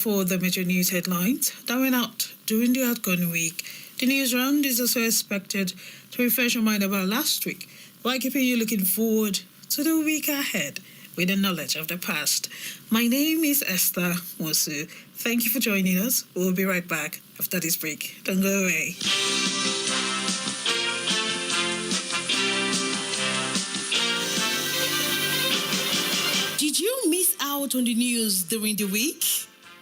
For the major news headlines that went out during the outgone week, the news round is also expected to refresh your mind about last week while keeping you looking forward to the week ahead with the knowledge of the past. My name is Esther Mosu. Thank you for joining us. We'll be right back after this break. Don't go away. Did you miss out on the news during the week?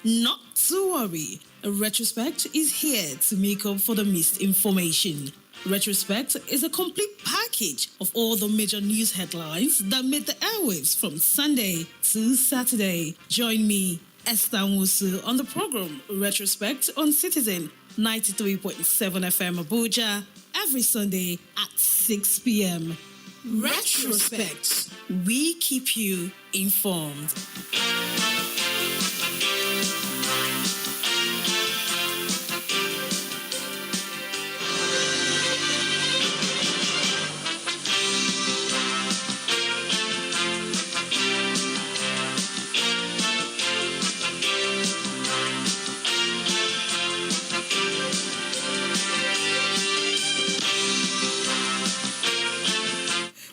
Not to worry. Retrospect is here to make up for the missed information. Retrospect is a complete package of all the major news headlines that made the airwaves from Sunday to Saturday. Join me, Esther Nwusu, on the program Retrospect on Citizen 93.7 FM Abuja every Sunday at 6 p.m. Retrospect. We keep you informed.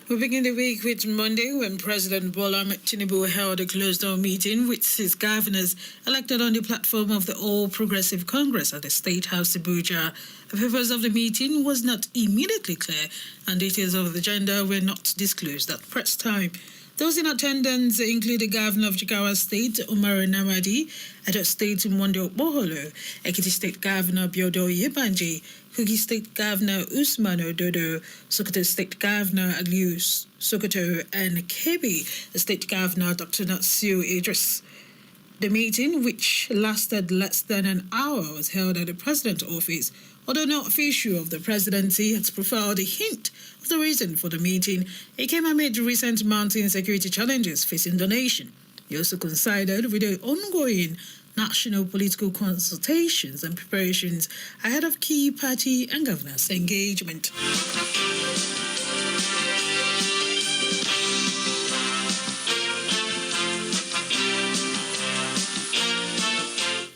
We begin the week with Monday when President Bola Tinubu held a closed-door meeting with his governors elected on the platform of the All Progressive Congress at the State House Abuja. The purpose of the meeting was not immediately clear and details of the agenda were not disclosed at press time. Those in attendance include the Governor of Jigawa State, Umar Namadi, Edo State Mondo Boholo, Ekiti State Governor Biodo Yebanji, Kogi State Governor Usman Ododo, Sokoto State Governor Aliu Sokoto, and Kebbi State Governor Dr. Natsio Idris. The meeting, which lasted less than an hour, was held at the President's office. Although no official of the presidency has profiled a hint of the reason for the meeting, it came amid recent mounting security challenges facing the nation. It also coincided with the ongoing national political consultations and preparations ahead of key party and governors' engagement.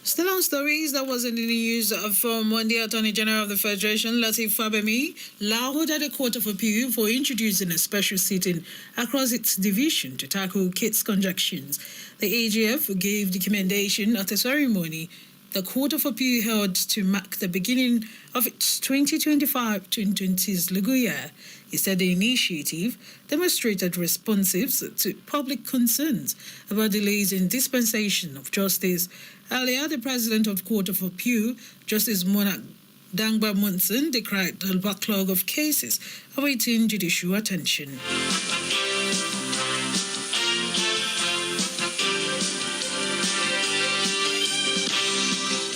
Still on stories that was in the news from Monday, Attorney General of the Federation, Lateef Fagbemi, lauded at the Court of Appeal for introducing a special sitting across its division to tackle kids' conjunctions. The AGF gave the commendation at a ceremony the Court of Appeal held to mark the beginning of its 2025-2026 legal year. He said the initiative demonstrated responsives to public concerns about delays in dispensation of justice. Earlier, the President of the Court of Appeal, Justice Mona Dangba Munson, decried the backlog of cases awaiting judicial attention.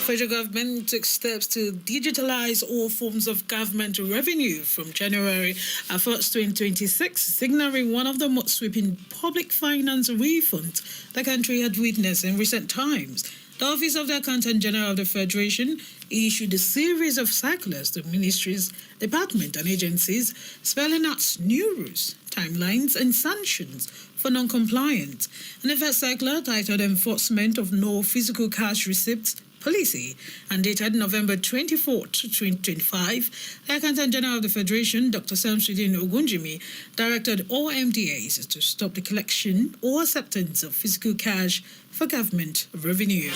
Federal government took steps to digitalize all forms of government revenue from January 1st, 2026, signaling one of the most sweeping public finance refunds the country had witnessed in recent times. The Office of the Accountant General of the Federation issued a series of circulars to ministries, departments, and agencies spelling out new rules, timelines, and sanctions for non-compliance. In the first circular, titled Enforcement of No Physical Cash Receipts Policy and dated November 24, 2025, the Accountant General of the Federation, Dr. Samsudeen Ogunjimi, directed all MDAs to stop the collection or acceptance of physical cash for government revenue.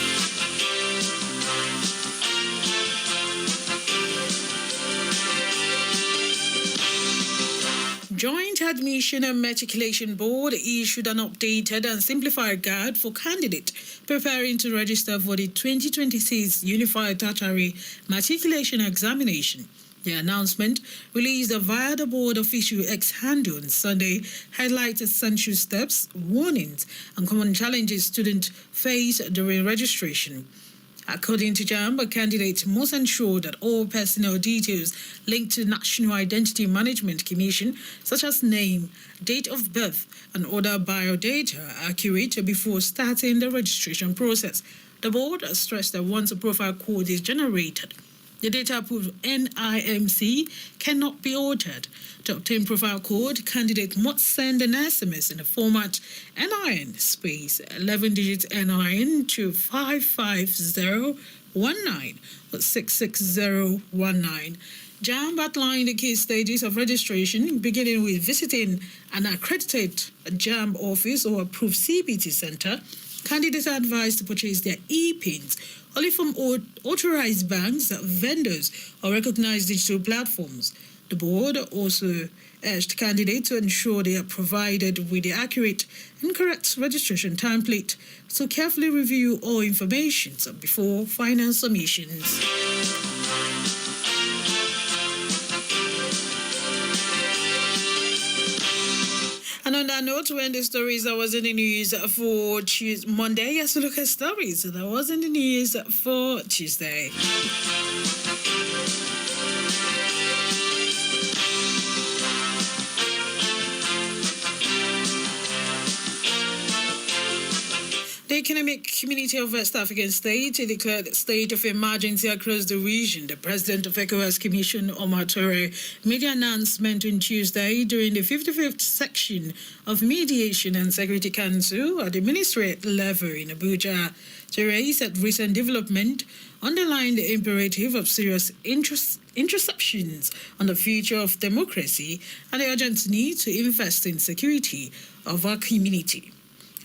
Joint Admission and Matriculation Board issued an updated and simplified guide for candidates preparing to register for the 2026 Unified Tertiary Matriculation Examination. The announcement, released via the board official X handle on Sunday, highlighted essential steps, warnings, and common challenges students face during registration. According to JAMB, a candidate must ensure that all personal details linked to National Identity Management Commission, such as name, date of birth, and other biodata, are accurate before starting the registration process. The board has stressed that once a profile code is generated, The data-approved NIMC cannot be altered. To obtain profile code, candidate must send an SMS in the format NIN space 11-digit NIN to 55019 or 66019. JAMB outlined the key stages of registration, beginning with visiting an accredited JAMB office or approved CBT center. Candidates are advised to purchase their e-pins only from authorized banks, vendors, or recognized digital platforms. The board also urged candidates to ensure they are provided with the accurate and correct registration template to carefully review all information before final submissions. And on that note, when the stories that was in the news for Monday, yes, we look at stories that was in the news for Tuesday. The Economic Community of West African States declared a state of emergency across the region. The president of ECOWAS Commission, Omar Toure, made the announcement on Tuesday during the 55th section of Mediation and Security Council at the ministerial level in Abuja. Toure said recent development underlined the imperative of serious interceptions on the future of democracy and the urgent need to invest in security of our community.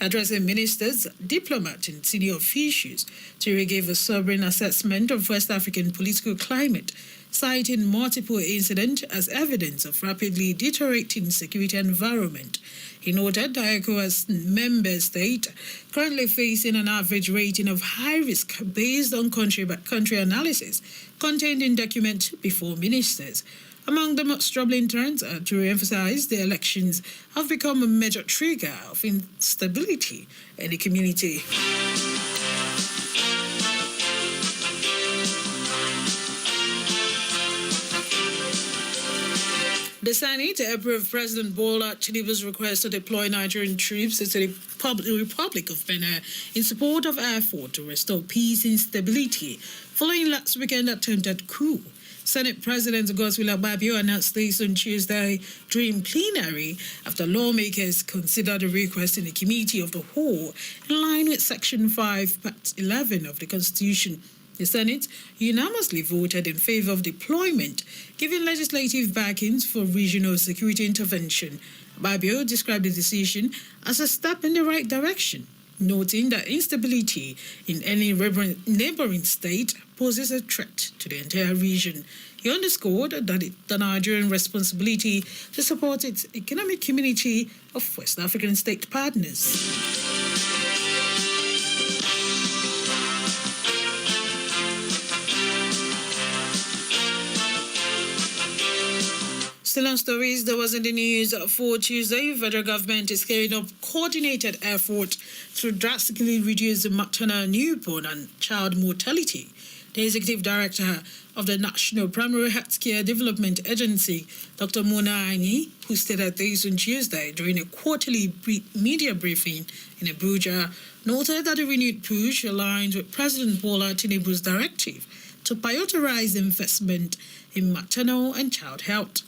Addressing ministers, diplomats, and senior officials, Toure gave a sobering assessment of West African political climate, citing multiple incidents as evidence of rapidly deteriorating security environment. He noted that ECOWAS member state currently facing an average rating of high risk based on country-by-country analysis contained in document before ministers. Among the most troubling trends, Toure emphasized the elections have become a major trigger of instability in the community. The Senate approved President Bola Tinubu's request to deploy Nigerian troops to the Republic of Benin in support of effort to restore peace and stability following last weekend attempted coup. Senate President Godswill Akpabio announced this on Tuesday during plenary after lawmakers considered the request in the Committee of the Whole in line with Section 5, Part 11 of the Constitution. The Senate unanimously voted in favor of deployment, giving legislative backings for regional security intervention. Akpabio described the decision as a step in the right direction, noting that instability in any neighboring state poses a threat to the entire region. He underscored that the Nigerian responsibility to support its economic community of West African state partners. Still on stories that was in the news for Tuesday, federal government is carrying out coordinated effort to drastically reduce the maternal, newborn and child mortality. The executive director of the National Primary Healthcare Development Agency, Dr. Mona Ani, who stated this on Tuesday during a quarterly media briefing in Abuja, noted that the renewed push aligns with President Bola Tinubu's directive to prioritize investment in maternal and child health.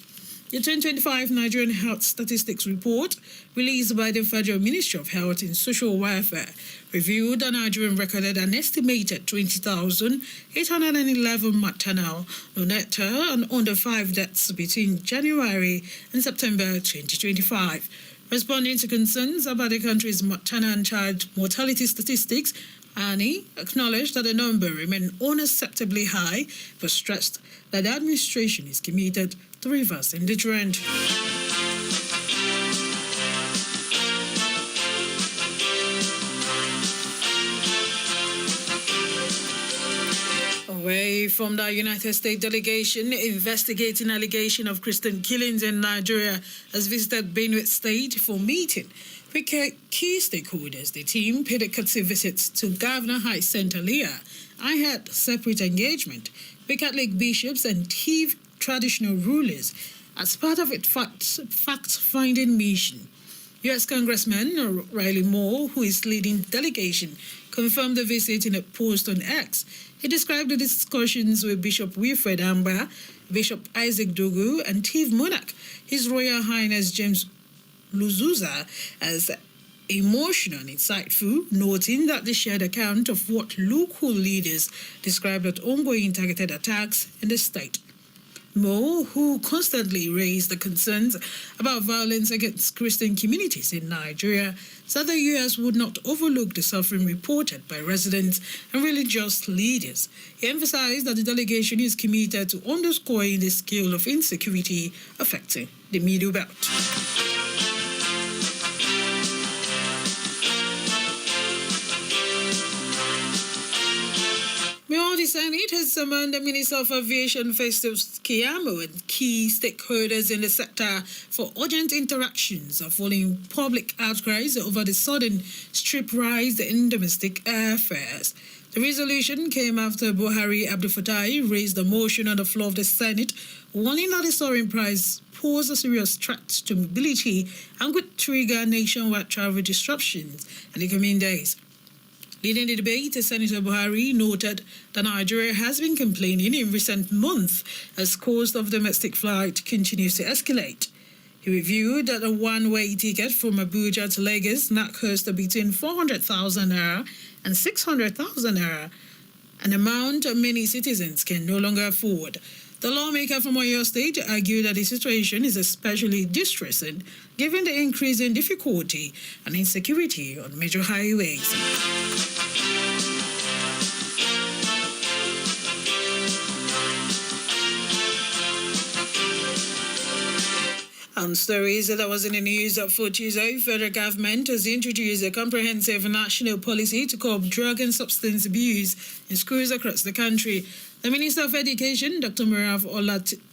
The 2025 Nigerian Health Statistics Report, released by the Federal Ministry of Health and Social Welfare, revealed that Nigeria recorded an estimated 20,811 maternal, neonatal, and under 5 deaths between January and September 2025. Responding to concerns about the country's maternal and child mortality statistics, Ani acknowledged that the number remained unacceptably high, but stressed that the administration is committed to reversing the trend. Away from the United States delegation investigating allegation of Christian killings in Nigeria has visited Benue State for meeting with key stakeholders. The team paid a courtesy visit to Governor High Center Leah. I had separate engagement with Catholic bishops and key traditional rulers as part of its fact-finding mission. U.S. Congressman Riley Moore, who is leading delegation, confirmed the visit in a post on X. He described the discussions with Bishop Wilfred Amba, Bishop Isaac Dogu, and Chief Monarch, His Royal Highness James Luzuza, as emotional and insightful, noting that they shared account of what local leaders described as ongoing targeted attacks in the state. Mo, who constantly raised the concerns about violence against Christian communities in Nigeria, said the U.S. would not overlook the suffering reported by residents and religious leaders. He emphasized that the delegation is committed to underscoring the scale of insecurity affecting the Middle Belt. The Senate has summoned the Minister of Aviation Festus Keyamo and key stakeholders in the sector for urgent interactions following public outcries over the sudden steep rise in domestic airfares. The resolution came after Buhari Abdul Fattah raised a motion on the floor of the Senate, warning that the soaring price pose a serious threat to mobility and could trigger nationwide travel disruptions in the coming days. Leading the debate, Senator Buhari noted that Nigeria has been complaining in recent months as cost of domestic flight continues to escalate. He reviewed that a one-way ticket from Abuja to Lagos now costs between 400,000 naira and 600,000 naira, an amount many citizens can no longer afford. The lawmaker from Oyo State argued that the situation is especially distressing given the increasing difficulty and insecurity on major highways. And stories that was in the news for Tuesday, federal government has introduced a comprehensive national policy to curb drug and substance abuse in schools across the country. The Minister of Education, Dr. Murav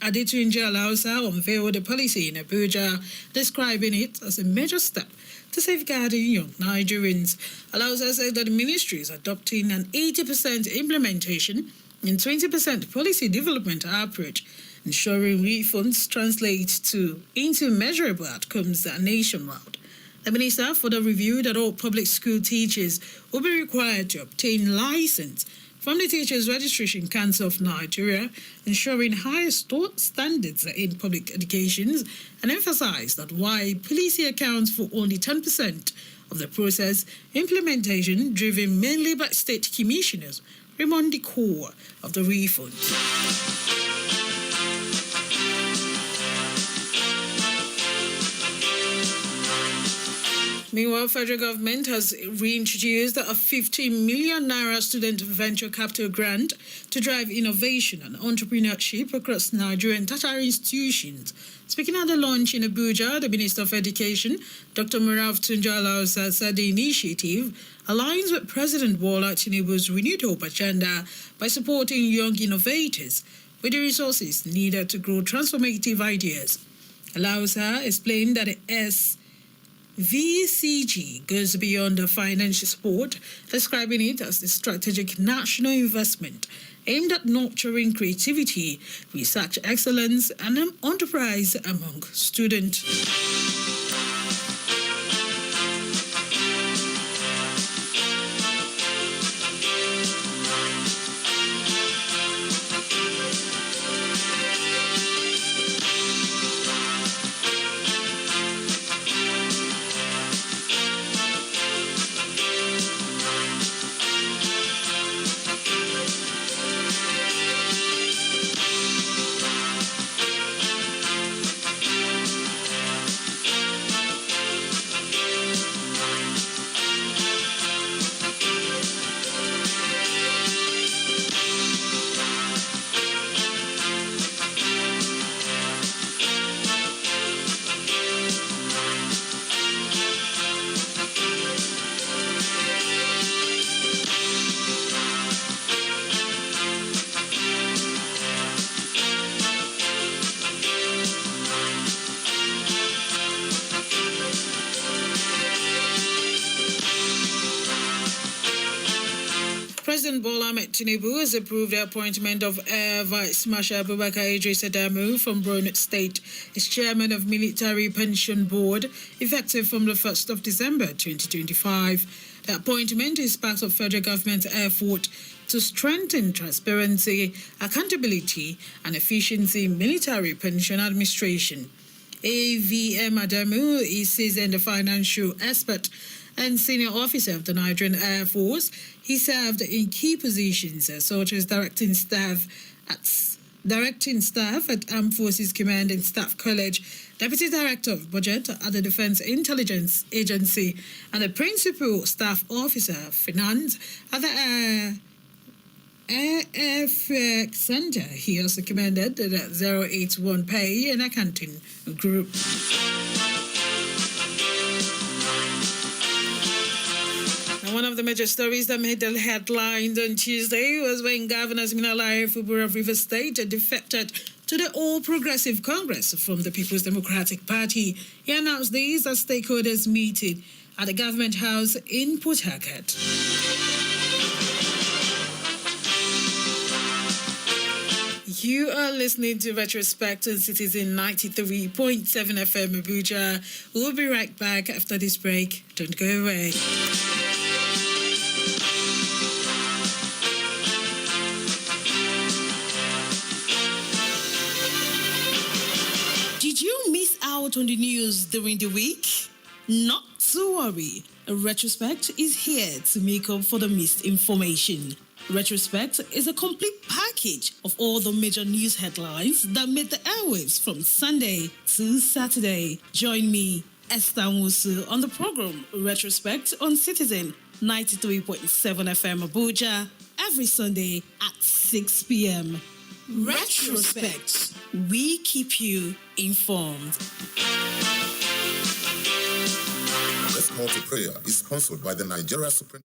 Adetunji Alausa, unveiled the policy in Abuja, describing it as a major step to safeguarding young Nigerians. Alausa said that the ministry is adopting an 80% implementation and 20% policy development approach, ensuring refunds translate into measurable outcomes nationwide. The minister further reviewed that all public school teachers will be required to obtain license from the Teachers Registration Council of Nigeria, ensuring higher standards in public education, and emphasized that while policy accounts for only 10% of the process, implementation, driven mainly by state commissioners, remain the core of the refunds. Meanwhile, federal government has reintroduced a 50 million naira student venture capital grant to drive innovation and entrepreneurship across Nigerian tertiary institutions. Speaking at the launch in Abuja, the Minister of Education, Dr. Murav Tunja, said the initiative aligns with President Bola Tinubu's renewed hope agenda by supporting young innovators with the resources needed to grow transformative ideas. Alausa explained that the VCG goes beyond the financial support, describing it as a strategic national investment aimed at nurturing creativity, research excellence, and enterprise among students. President Bola Tinubu has approved the appointment of Air Vice Marshal Abubakar Idris Adamu from Borno State as chairman of Military Pension Board, effective from the 1st of December 2025. The appointment is part of federal government's effort to strengthen transparency, accountability, and efficiency in military pension administration. AVM Adamu is seasoned financial expert and senior officer of the Nigerian Air Force. He served in key positions such as directing staff at Armed Forces Command and Staff College, Deputy Director of Budget at the Defense Intelligence Agency, and the Principal Staff Officer of Finance at the Airfare Center. He also commanded the 081 Pay and Accounting Group. One of the major stories that made the headlines on Tuesday was when Governor Siminalayi Fubara of Rivers State defected to the All Progressive Congress from the People's Democratic Party. He announced this at stakeholders meeting at the Government House in Port Harcourt. You are listening to Retrospect on Citizen 93.7 FM Abuja. We'll be right back after this break. Don't go away. Did you miss out on the news during the week? Not to worry. Retrospect is here to make up for the missed information. Retrospect is a complete package of all the major news headlines that made the airwaves from Sunday to Saturday. Join me, Esther Nwusu, on the program Retrospect on Citizen 93.7 FM Abuja every Sunday at 6 p.m. Retrospect. We keep you informed. This call to prayer is sponsored by the Nigeria Supreme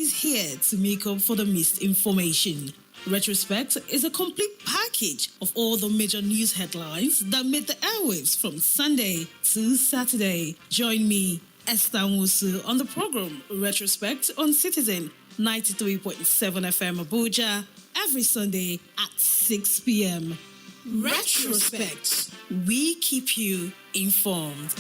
is here to make up for the missed information. Retrospect is a complete package of all the major news headlines that made the airwaves from Sunday to Saturday. Join me, Esther Nwusu, on the program Retrospect on Citizen 93.7 FM Abuja every Sunday at 6 p.m. Retrospect. We keep you informed.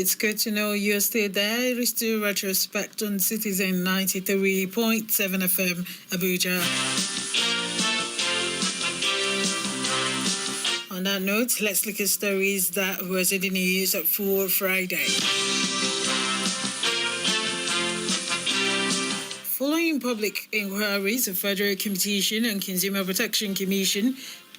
It's good to know you're still there. It is still Retrospect on Citizen 93.7 FM Abuja. On that note, let's look at stories that was in the news for Friday. Following public inquiries, the Federal Competition and Consumer Protection Commission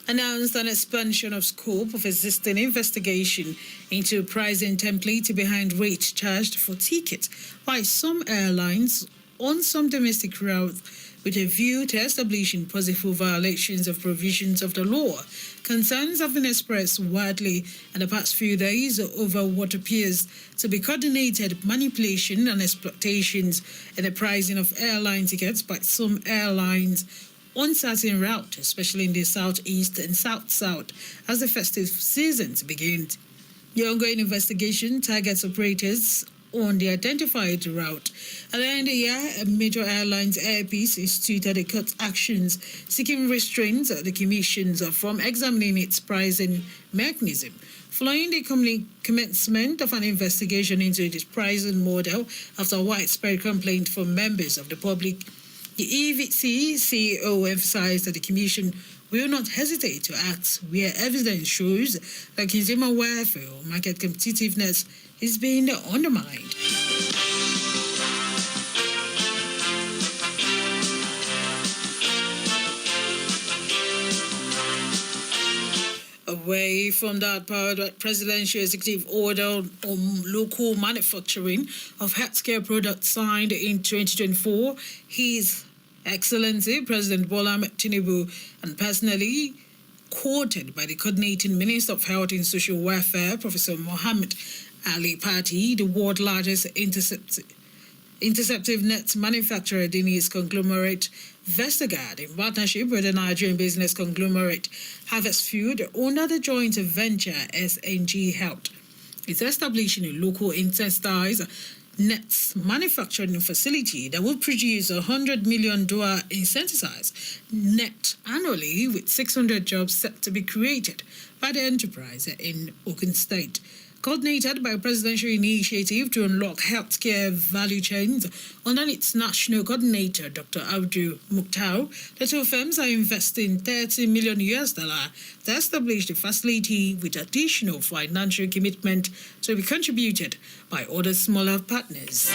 announced an expansion of scope of existing investigation into pricing template behind rates charged for tickets by some airlines on some domestic routes with a view to establishing possible violations of provisions of the law. Concerns have been expressed widely in the past few days over what appears to be coordinated manipulation and exploitations in the pricing of airline tickets by some airlines on certain routes, especially in the southeast and south-south, as the festive season begins. The ongoing investigation targets operators on the identified route. At the end of the year, a major airlines airpiece instituted a court actions seeking restraints the commissions from examining its pricing mechanism. Following the commencement of an investigation into its pricing model after widespread complaint from members of the public, the EVC CEO emphasized that the Commission will not hesitate to act where evidence shows that consumer welfare or market competitiveness is being undermined. Away from that presidential executive order on local manufacturing of healthcare products signed in 2024, His Excellency President Bola Tinubu, and personally quoted by the coordinating Minister of Health and Social Welfare, Professor Mohammed Ali Pati, the world's largest interceptive net manufacturer, in his conglomerate Vestergaard, in partnership with the Nigerian business conglomerate Harvest Food under the joint venture SNG Health, is establishing a local intestines nets manufacturing facility that will produce $100 million insecticides net annually, with 600 jobs set to be created by the enterprise in Ogun State. Coordinated by a presidential initiative to unlock healthcare value chains under its national coordinator, Dr. Abdul Mukhtar, the two firms are investing $30 million to establish the facility, with additional financial commitment to be contributed by other smaller partners.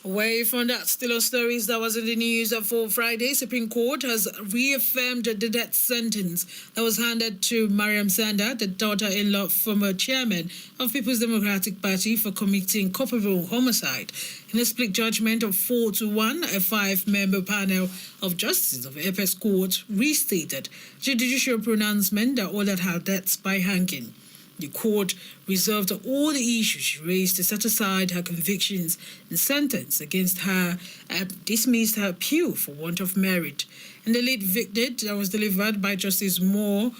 Away from that, still on stories that was in the news for Friday, Supreme Court has reaffirmed the death sentence that was handed to Mariam Sanda, the daughter-in-law of former chairman of People's Democratic Party, for committing culpable homicide. In a split judgment of 4-1, a 5-member panel of justices of Apex Court restated the judicial pronouncement that ordered her death by hanging. The court reserved all the issues raised to set aside her convictions and sentence against her and dismissed her appeal for want of merit. In the late verdict that was delivered by Justice Moore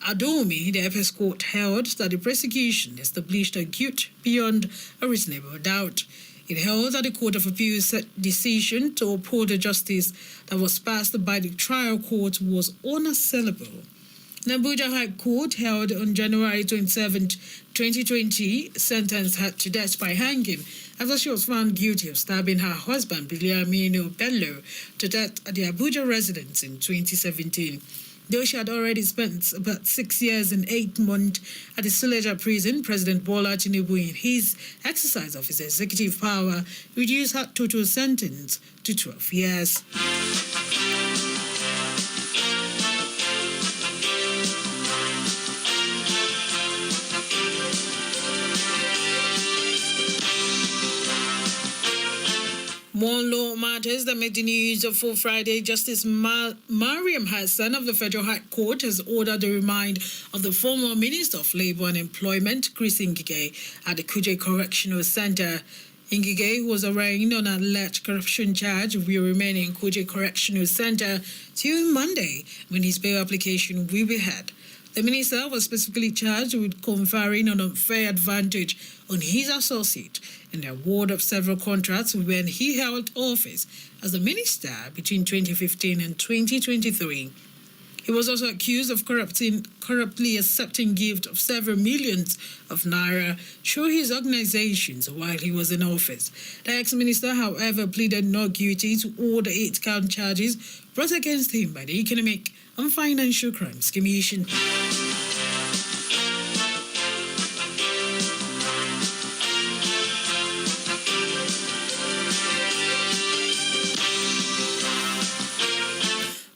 Adomi, the Apex Court held that the prosecution established a guilt beyond a reasonable doubt. It held that the Court of Appeal's decision to uphold the justice that was passed by the trial court was unassailable. The Abuja High Court held on January 27, 2020, sentenced her to death by hanging after she was found guilty of stabbing her husband, Biliamino Bello, to death at the Abuja residence in 2017. Though she had already spent about 6 years and 8 months at the Suleja prison, President Bola Tinubu, in his exercise of his executive power, reduced her total sentence to 12 years. More law matters that made the news for Friday. Justice Mariam Hassan of the Federal High Court has ordered the remand of the former Minister of Labour and Employment, Chris Ngige, at the Kuje Correctional Centre. Ngige, who was arraigned on an alleged corruption charge, will remain in Kuje Correctional Centre till Monday, when his bail application will be heard. The minister was specifically charged with conferring an unfair advantage on his associate in the award of several contracts when he held office as the minister between 2015 and 2023. He was also accused of corruptly accepting gifts of several millions of naira through his organizations while he was in office. The ex-minister, however, pleaded not guilty to all the 8-count charges brought against him by the Economic and Financial Crimes Commission.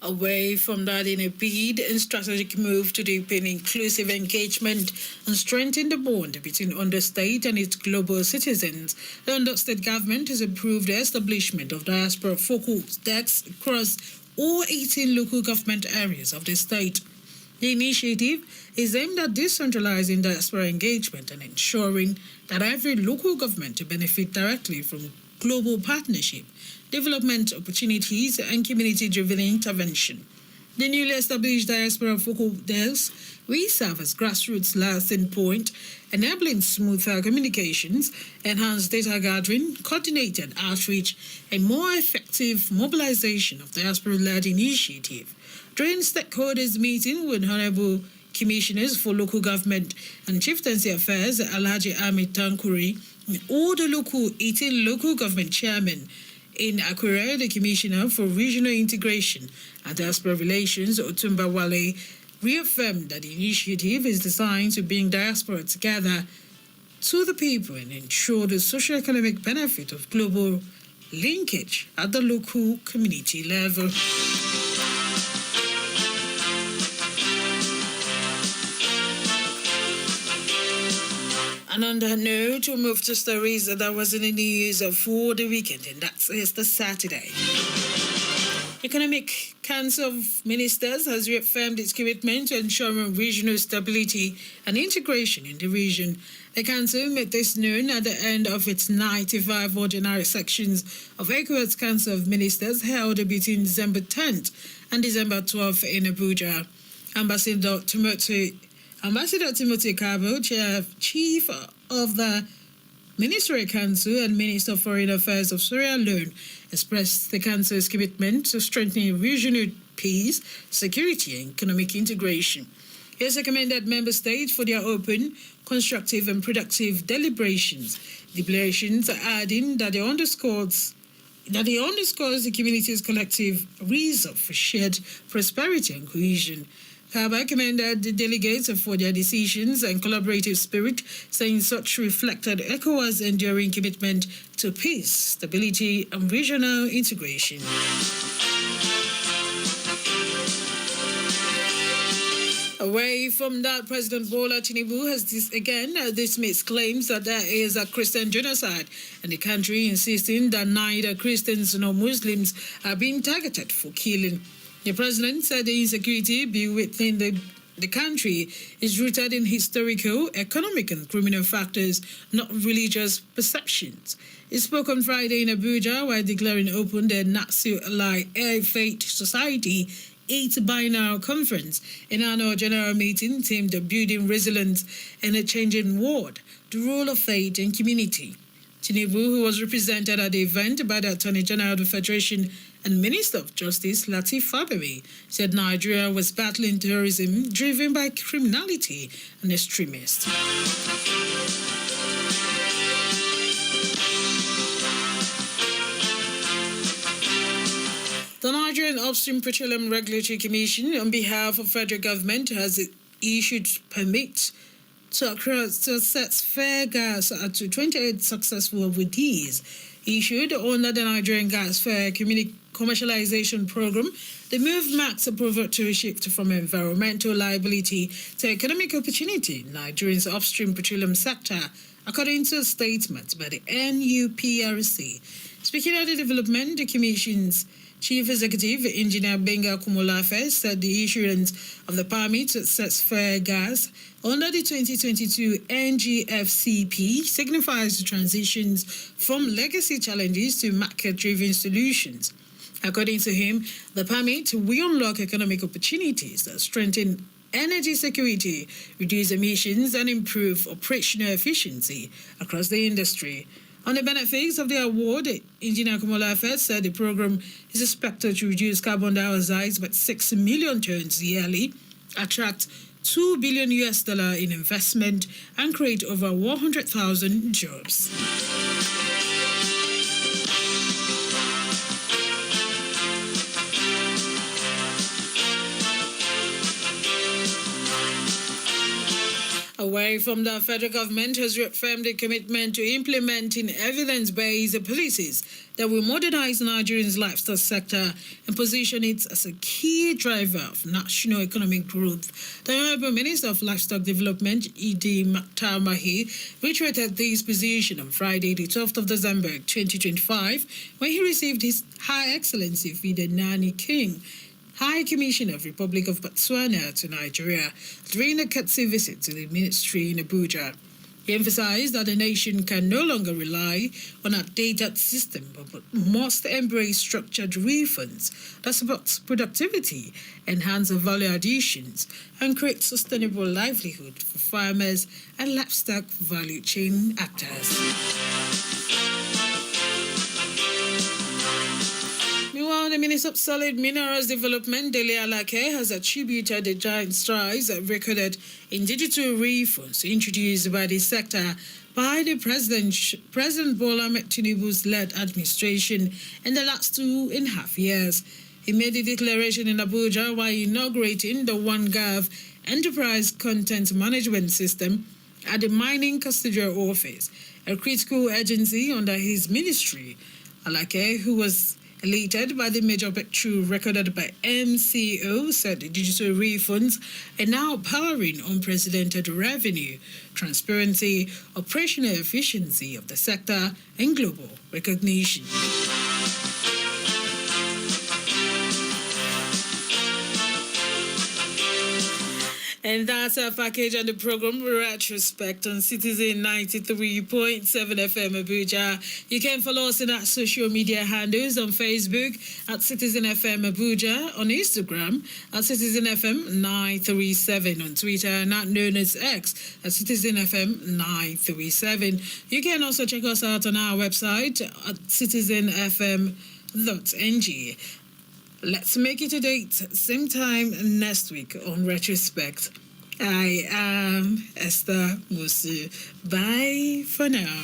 Away from that, in a bid and strategic move to deepen inclusive engagement and strengthen the bond between Ondo State and its global citizens, the Ondo State government has approved the establishment of diaspora focal desks across all 18 local government areas of the state. The initiative is aimed at decentralizing diaspora engagement and ensuring that every local government benefit directly from global partnership, development opportunities, and community-driven intervention. The newly established diaspora focal desks will serve as grassroots liaison point, enabling smoother communications, enhanced data gathering, coordinated outreach, and more effective mobilization of diaspora-led initiative. During stakeholders meeting with Honorable Commissioners for Local Government and Chieftaincy Affairs, Alhaji Ahmed Tankuri, and all the 18 local government chairmen in Akure, the Commissioner for Regional Integration and Diaspora Relations, Otumba Wale, reaffirmed that the initiative is designed to bring diaspora together to the people and ensure the socio-economic benefit of global linkage at the local community level. And on that note, we'll move to stories that was in the news for the weekend, and that is the Saturday. Economic Council of Ministers has reaffirmed its commitment to ensuring regional stability and integration in the region. The Council made this known at the end of its 95 ordinary sections of ECOWAS Council of Ministers held between December 10th and December 12th in Abuja. Ambassador Timothy Cabo, Chief of the Ministerial Council and Minister of Foreign Affairs of Sierra Leone, expressed the Council's commitment to strengthening regional peace, security, and economic integration. He has recommended member states for their open, constructive, and productive deliberations. Deliberations adding that it underscores the community's collective reason for shared prosperity and cohesion. Kaba commended the delegates for their decisions and collaborative spirit, saying such reflected ECOWAS' enduring commitment to peace, stability, and regional integration. Away from that, President Bola Tinubu has dismissed claims that there is a Christian genocide in the country, insisting that neither Christians nor Muslims are being targeted for killing. The president said the insecurity within the country is rooted in historical, economic, and criminal factors, not religious perceptions. He spoke on Friday in Abuja while declaring open the Nazi Ally Air Faith Society 8th Biennial Conference, an annual general meeting themed Building Resilience in a Changing World, the Role of Faith and Community. Tinubu, who was represented at the event by the Attorney General of the Federation and Minister of Justice Lateef Fagbemi, said Nigeria was battling terrorism driven by criminality and extremists. The Nigerian Nigerian Upstream Petroleum Regulatory Commission, on behalf of federal government, has issued permits to access fair gas to 28 successful awardees issued under the Nigerian Gas Fair Commercialization Program. The move marks a pivot to a shift from environmental liability to economic opportunity in Nigeria's upstream petroleum sector, according to a statement by the NUPRC. Speaking of the development, the Commission's Chief Executive, Engineer Benga Kumolafe, said the issuance of the permit to access fair gas under the 2022 NGFCP signifies the transitions from legacy challenges to market-driven solutions. According to him, the permit will unlock economic opportunities that strengthen energy security, reduce emissions, and improve operational efficiency across the industry. On the benefits of the award, Engineer Kumolafe said the program is expected to reduce carbon dioxide by 6 million tons yearly, attract $2 billion in investment, and create over 100,000 jobs. Away from the federal government has reaffirmed a commitment to implementing evidence-based policies that will modernize Nigeria's livestock sector and position it as a key driver of national economic growth. The Honorable Minister of Livestock Development, Idi Mahi, reiterated this position on Friday, the 12th of December 2025, when he received His High Excellency Fide Nani King, High Commissioner of Republic of Botswana to Nigeria, during a courtesy visit to the ministry in Abuja. He emphasized that the nation can no longer rely on a outdated system, but must embrace structured reforms that support productivity, enhance value additions, and create sustainable livelihood for farmers and livestock value chain actors. Meanwhile, the Minister of Solid Minerals Development, Dele Alake, has attributed the giant strides recorded in digital reforms introduced by the sector by the President Bola Tinubu's led administration in the last 2.5 years. He made the declaration in Abuja while inaugurating the OneGov Enterprise Content Management System at the Mining Custodial Office, a critical agency under his ministry. Alake, who was elated by the major breakthrough recorded by MCO, said the digital refunds are now powering unprecedented revenue, transparency, operational efficiency of the sector, and global recognition. And that's our package on the program Retrospect on Citizen 93.7 FM Abuja. You can follow us in our social media handles on Facebook at Citizen FM Abuja, on Instagram at Citizen FM 937, on Twitter not known as X at Citizen FM 937. You can also check us out on our website at citizenfm.ng. Let's make it a date, same time next week on Retrospect. I am Esther Musu. Bye for now.